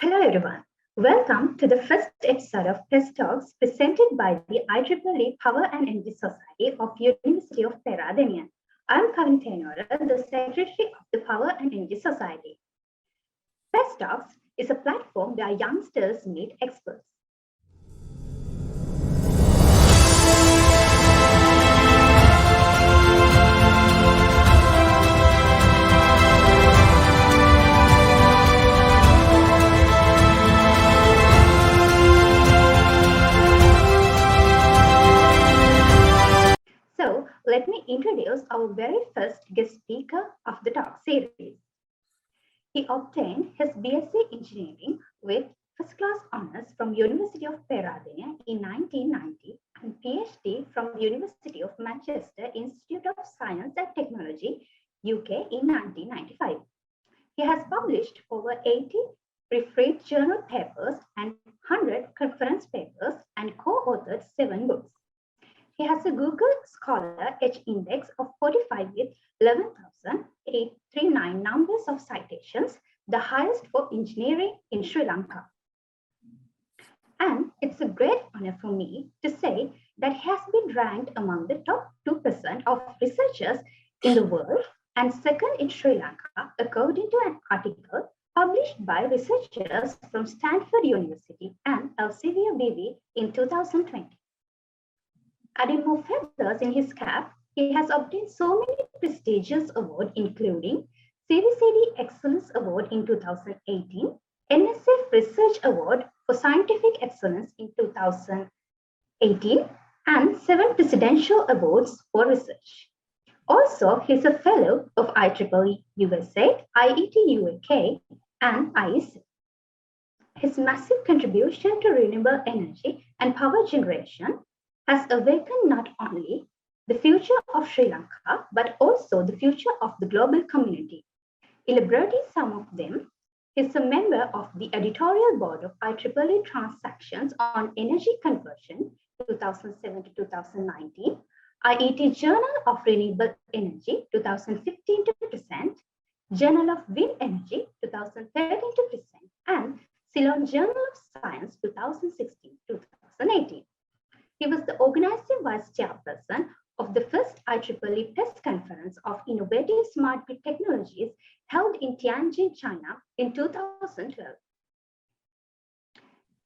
Hello everyone. Welcome to the first episode of PES Talks presented by the IEEE Power and Energy Society of University of Peradeniya. I'm Kavin Tenora, the Secretary of the Power and Energy Society. PES Talks is a platform where youngsters meet experts. So let me introduce our very first guest speaker of the talk series. He obtained his BSc Engineering with first class honors from University of Peradeniya in 1990 and PhD from University of Manchester Institute of Science and Technology, UK in 1995. He has published over 80 referred journal papers and 100 conference papers and co-authored 7 books. He has a Google Scholar Edge Index of 45 with 11,839 numbers of citations, the highest for engineering in Sri Lanka. And it's a great honor for me to say that he has been ranked among the top 2% of researchers in the world and second in Sri Lanka, according to an article published by researchers from Stanford University and Elsevier BV in 2020. Adding more feathers in his cap, he has obtained so many prestigious awards, including CVCD Excellence Award in 2018, NSF Research Award for Scientific Excellence in 2018, and 7 presidential awards for research. Also, he's a fellow of IEEE USA, IET UK, and IEC. His massive contribution to renewable energy and power generation has awakened not only the future of Sri Lanka, but also the future of the global community. Elaborating some of them, he is a member of the editorial board of IEEE Transactions on Energy Conversion 2007 to 2019, IET Journal of Renewable Energy 2015 to present, Journal of Wind Energy 2013 to present, and Ceylon Journal of Science 2016 to 2018. He was the organizing vice chairperson of the first IEEE PES Conference of Innovative Smart Grid Technologies held in Tianjin, China in 2012.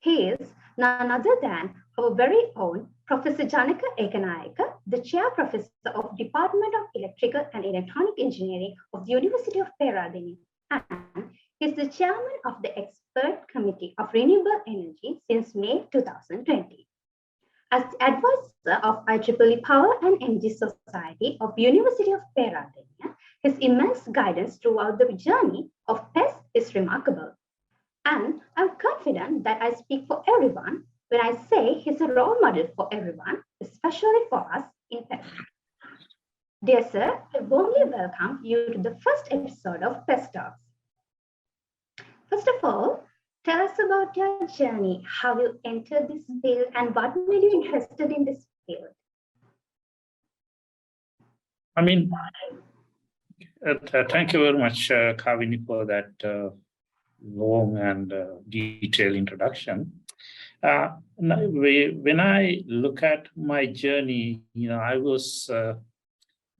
He is none other than our very own Professor Janaka Ekanayake, the chair professor of Department of Electrical and Electronic Engineering of the University of Peradeniya, and he is the chairman of the Expert Committee of Renewable Energy since May 2020. As the advisor of IEEE Power and Energy Society of University of Peradeniya, his immense guidance throughout the journey of PES is remarkable. And I'm confident that I speak for everyone when I say he's a role model for everyone, especially for us in PES. Dear sir, I warmly welcome you to the first episode of PES Talks. First of all, tell us about your journey, how you entered this field, and what made you interested in this field. Thank you very much, Kavini, for that long and detailed introduction. When I look at my journey, I was,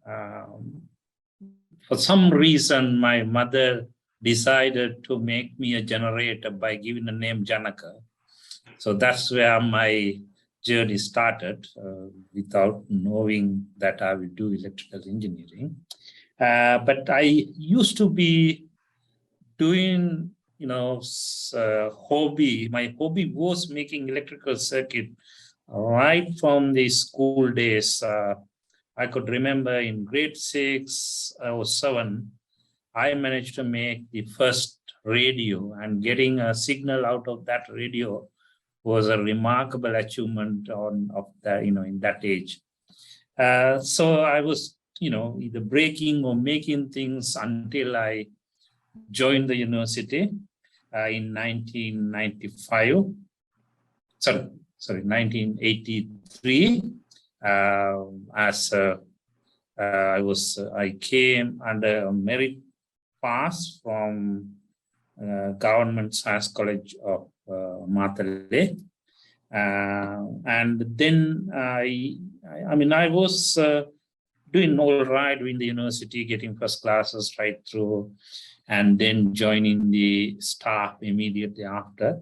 for some reason, my mother decided to make me a generator by giving the name Janaka. So that's where my journey started without knowing that I would do electrical engineering. But I used to be doing, hobby. My hobby was making electrical circuit right from the school days. I could remember in grade 6 or 7, I managed to make the first radio, and getting a signal out of that radio was a remarkable achievement in that age. So I was, either breaking or making things until I joined the university in 1983. I came under a merit pass from Government Science College of Matale. And then I was doing all right in the university, getting first classes right through, and then joining the staff immediately after.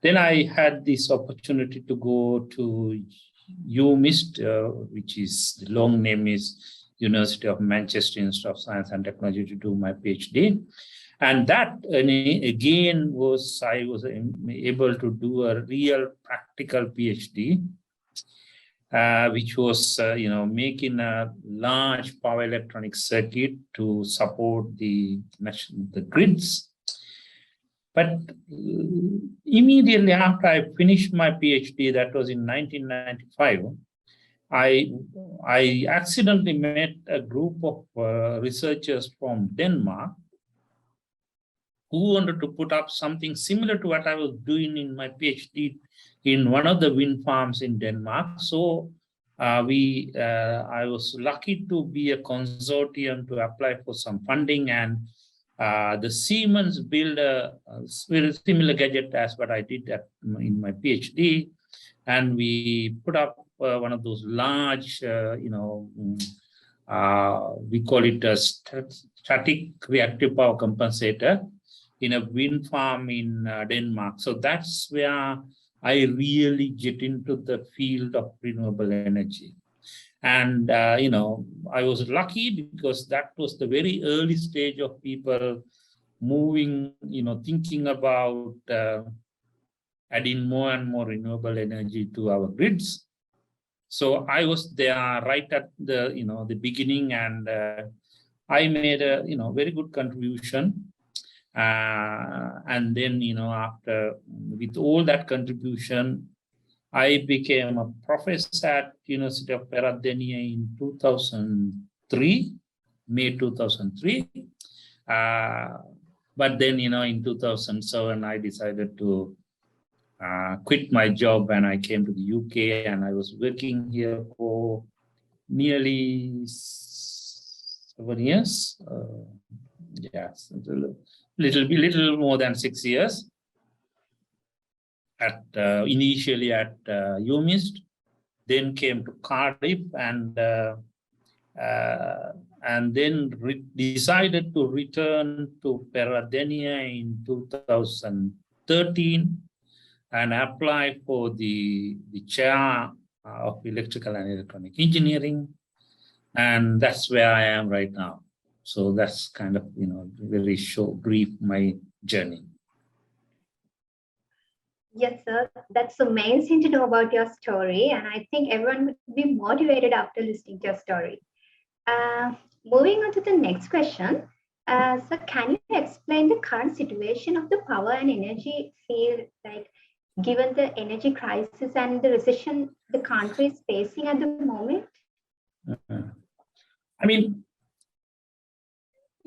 Then I had this opportunity to go to UMIST, which is the long name is University of Manchester Institute of Science and Technology, to do my PhD. And that again I was able to do a real practical PhD, which was making a large power electronic circuit to support the grids. But immediately after I finished my PhD, that was in 1995, I accidentally met a group of researchers from Denmark who wanted to put up something similar to what I was doing in my PhD in one of the wind farms in Denmark. So I was lucky to be a consortium to apply for some funding, and the Siemens built a very similar gadget as what I did in my PhD, and we put up one of those large, we call it a static reactive power compensator in a wind farm in Denmark. So that's where I really get into the field of renewable energy. And, I was lucky because that was the very early stage of people moving, thinking about adding more and more renewable energy to our grids. So I was there right at the beginning, and I made a, very good contribution. And then, after, with all that contribution, I became a professor at University of Peradeniya in 2003, May 2003. But then, in 2007, I decided to quit my job, and I came to the UK, and I was working here for nearly 7 years. Yes, little more than 6 years. Initially at UMIST, then came to Cardiff, and then decided to return to Peradeniya in 2013 and apply for the chair of electrical and electronic engineering, and that's where I am right now. So that's kind of, very short, brief, my journey. Yes, sir. That's amazing to know about your story. And I think everyone would be motivated after listening to your story. Moving on to the next question. So can you explain the current situation of the power and energy field, like given the energy crisis and the recession the country is facing at the moment?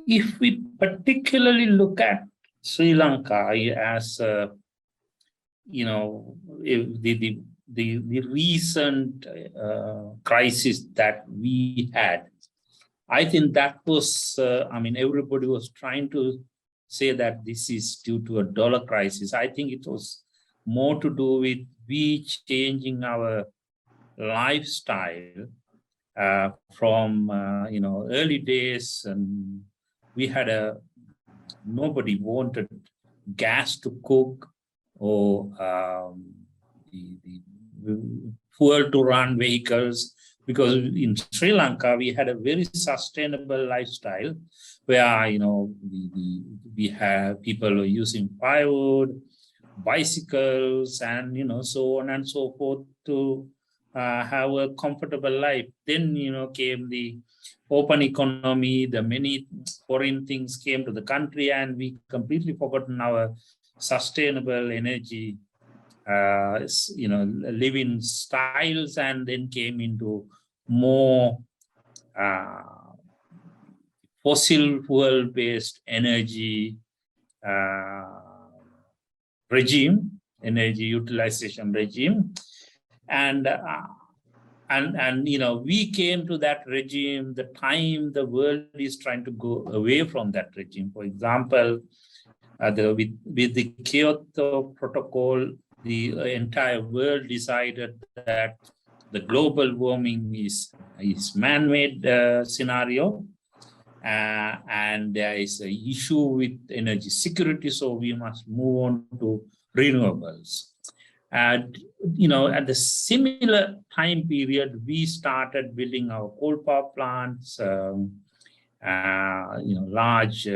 If we particularly look at Sri Lanka as the recent crisis that we had, I think that was, everybody was trying to say that this is due to a dollar crisis. I think it was more to do with we changing our lifestyle from, early days, and we had nobody wanted gas to cook or the fuel to run vehicles, because in Sri Lanka we had a very sustainable lifestyle where we have people using firewood, bicycles, and so on and so forth to have a comfortable life. Then came the open economy, the many foreign things came to the country, and we completely forgotten our sustainable energy living styles, and then came into more fossil fuel based energy regime, energy utilization regime, and we came to that regime the time the world is trying to go away from that regime. For example, with the Kyoto Protocol, the entire world decided that the global warming is man-made scenario, and there is an issue with energy security, so we must move on to renewables. And at the similar time period, we started building our coal power plants, large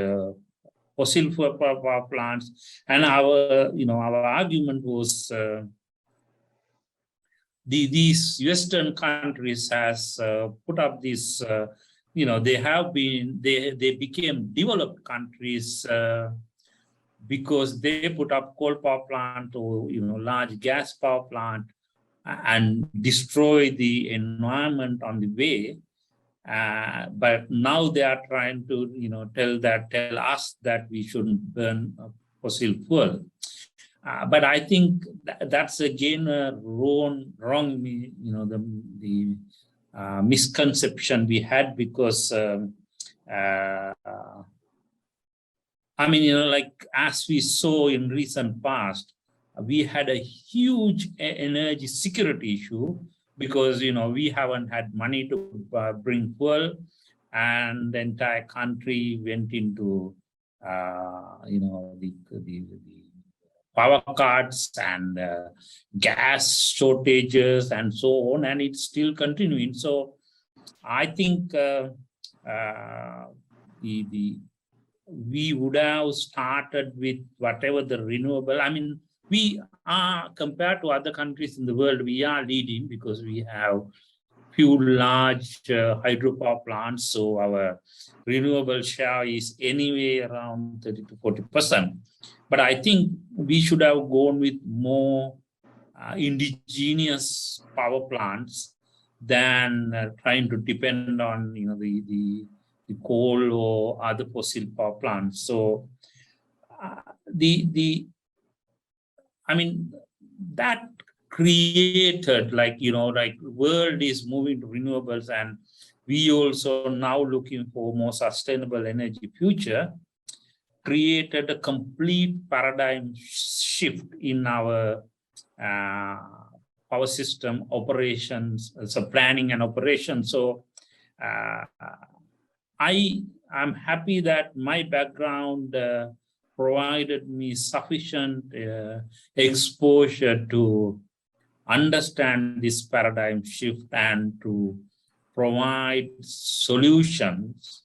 fossil fuel power plants, and our argument was these Western countries has put up this. They became developed countries because they put up coal power plant or large gas power plant and destroy the environment on the way. But now they are trying to tell us that we shouldn't burn fossil fuel. But I think that's again a wrong the misconception we had, because as we saw in recent past, we had a huge energy security issue because we haven't had money to bring fuel, and the entire country went into the power cuts and gas shortages and so on, and it's still continuing. So I think we would have started with whatever the renewable. We are, compared to other countries in the world, we are leading because we have few large hydropower plants. So our renewable share is anyway around 30 to 40%. But I think we should have gone with more indigenous power plants than trying to depend on the coal or other fossil power plants. So that created world is moving to renewables, and we also now looking for more sustainable energy future, created a complete paradigm shift in our power system operations, so planning and operations. So I'm happy that my background provided me sufficient exposure to understand this paradigm shift and to provide solutions,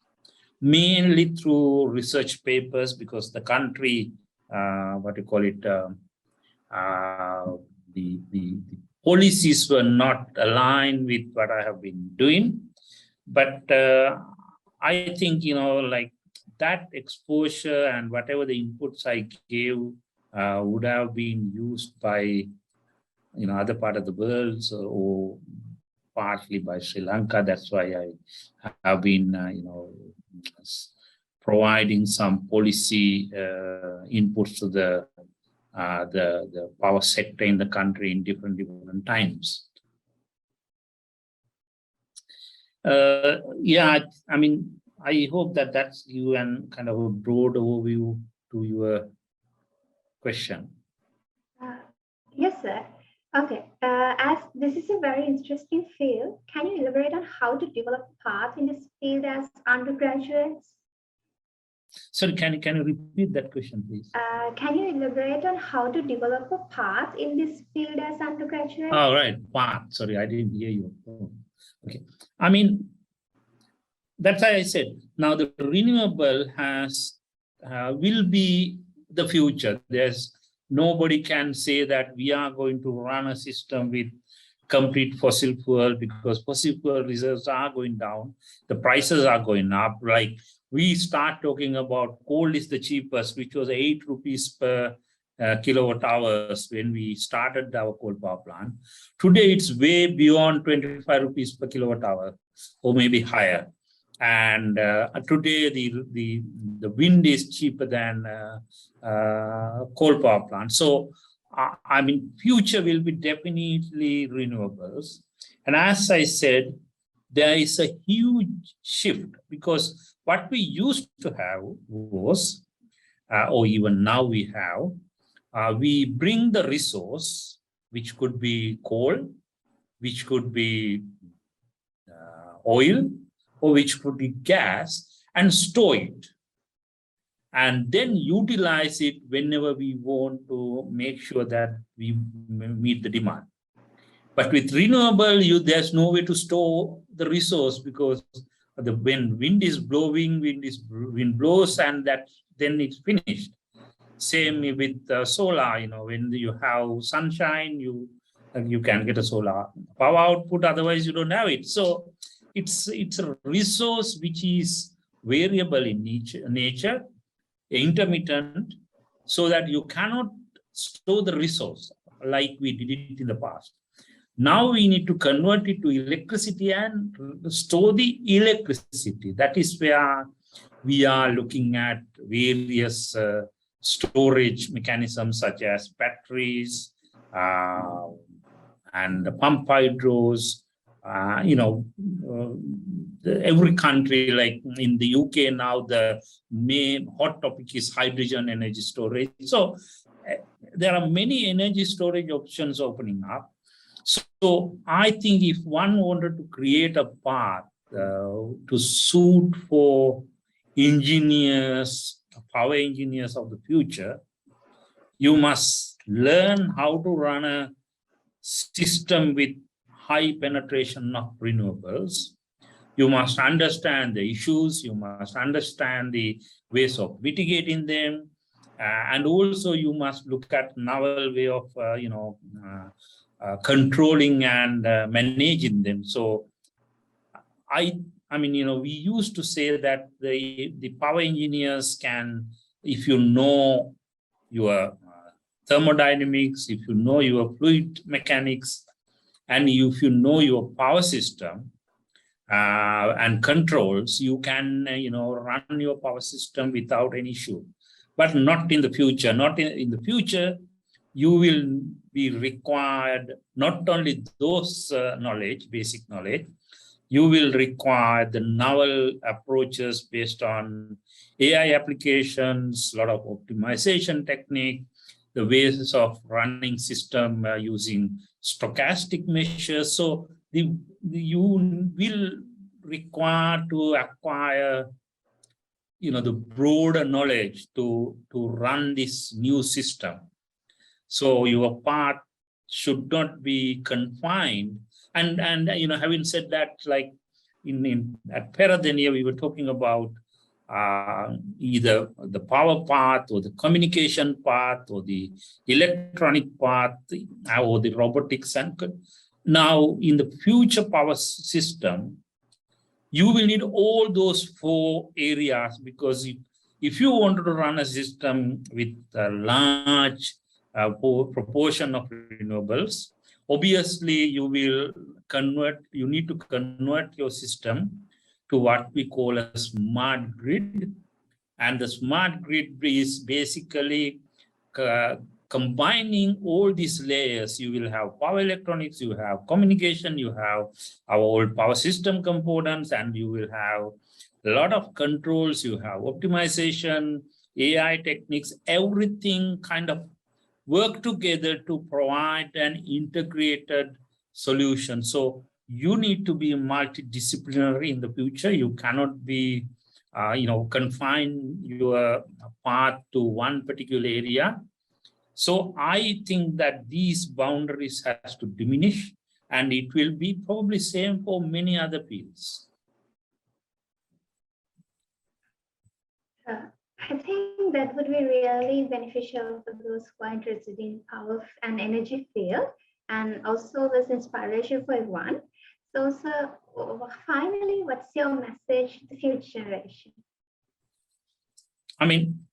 mainly through research papers, because the country, the policies were not aligned with what I have been doing. But I think, that exposure and whatever the inputs I gave would have been used by, other part of the world, or partly by Sri Lanka. That's why I have been, providing some policy inputs to the power sector in the country in different times. I hope that that's you and kind of a broad overview to your question. Yes, sir. Okay. As this is a very interesting field, can you elaborate on how to develop a path in this field as undergraduates? Sorry, can you repeat that question, please? Can you elaborate on how to develop a path in this field as undergraduates? Oh, right. Path. Sorry, I didn't hear you. Oh, okay. That's why I said, now the renewable will be the future. Nobody can say that we are going to run a system with complete fossil fuel, because fossil fuel reserves are going down. The prices are going up. Like we start talking about coal is the cheapest, which was 8 rupees per kilowatt hours when we started our coal power plant. Today, it's way beyond 25 rupees per kilowatt hour, or maybe higher. And today, the wind is cheaper than coal power plant. So, future will be definitely renewables. And as I said, there is a huge shift, because what we used to have was or even now we have, we bring the resource, which could be coal, which could be oil, or which could be gas, and store it. And then utilize it whenever we want to make sure that we meet the demand. But with renewable, there's no way to store the resource, because when wind is blowing, wind blows, and then it's finished. Same with solar. When you have sunshine, you can get a solar power output. Otherwise, you don't have it. So it's a resource which is variable in nature, intermittent, so that you cannot store the resource like we did it in the past. Now we need to convert it to electricity and store the electricity. That is where we are looking at various storage mechanisms such as batteries and pump hydros. Every country, like in the UK now, the main hot topic is hydrogen energy storage. So there are many energy storage options opening up. So I think if one wanted to create a path to suit for engineers, power engineers of the future, you must learn how to run a system with high penetration of renewables. You must understand the issues, you must understand the ways of mitigating them, and also you must look at novel way of controlling and managing them. So I mean, we used to say that the power engineers can, if you know your thermodynamics, if you know your fluid mechanics, and if you know your power system and controls, you can run your power system without any issue. But not in the future. Not in the future, you will be required not only those basic knowledge, you will require the novel approaches based on AI applications, a lot of optimization technique, the ways of running system using stochastic measures. So you will require to acquire the broader knowledge to run this new system. So your path should not be confined. And having said that, like at Peradeniya, we were talking about either the power path or the communication path or the electronic path or the robotics. And now in the future power system, you will need all those 4 areas, because if you wanted to run a system with a large proportion of renewables, obviously you need to convert your system to what we call a smart grid. And the smart grid is basically combining all these layers. You will have power electronics, you have communication, you have our old power system components, and you will have a lot of controls, you have optimization, AI techniques, everything kind of work together to provide an integrated solution. So you need to be multidisciplinary in the future. You cannot be, confine your path to one particular area. So I think that these boundaries has to diminish, and it will be probably same for many other fields. I think that would be really beneficial for those who are interested in power and energy field, and also was inspiration for everyone. So, sir, finally, what's your message to the future generation? I mean,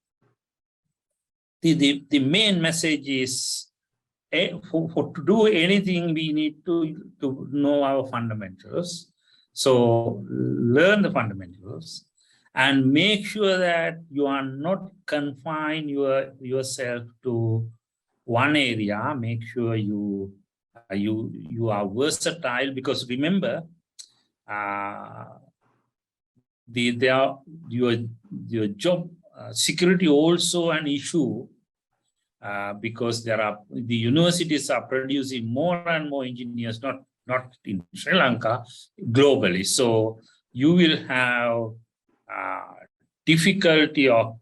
the main message is for to do anything, we need to know our fundamentals. So learn the fundamentals and make sure that you are not confined yourself to one area. Make sure you are versatile, because remember, your job security also an issue because the universities are producing more and more engineers, not in Sri Lanka, globally. So you will have difficulty of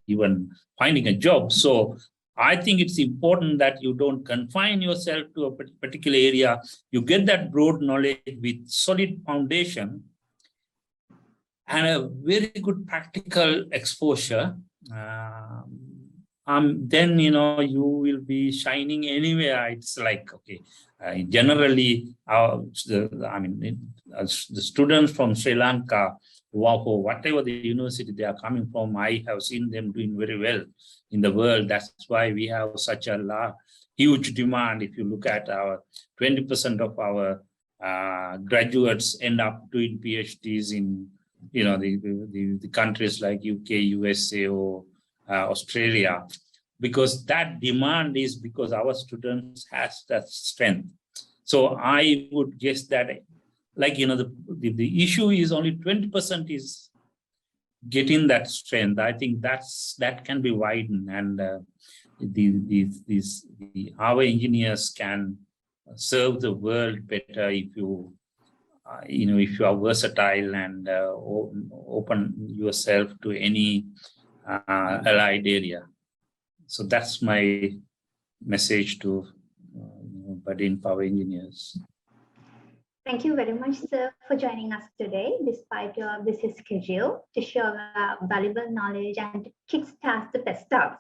even finding a job. So I think it's important that you don't confine yourself to a particular area. You get that broad knowledge with solid foundation and a very good practical exposure. Then you will be shining anywhere. It's like, okay, generally the students from Sri Lanka, whatever the university they are coming from, I have seen them doing very well in the world. That's why we have such a huge demand. If you look at our 20% of our graduates end up doing PhDs in the countries like UK, USA, or Australia, because that demand is because our students has that strength. So I would guess that, like, the issue is only 20% is getting that strength. I think that can be widened, and our engineers can serve the world better if you if you are versatile and open yourself to any allied area. So that's my message to budding power engineers. Thank you very much, sir, for joining us today, despite your busy schedule, to share valuable knowledge and to kickstart the best talks.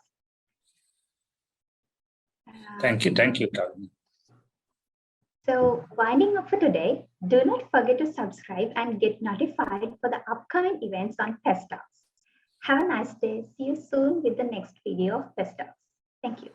Thank you, Kavini. So, winding up for today, do not forget to subscribe and get notified for the upcoming events on Pest Talks. Have a nice day. See you soon with the next video of Pest Talks. Thank you.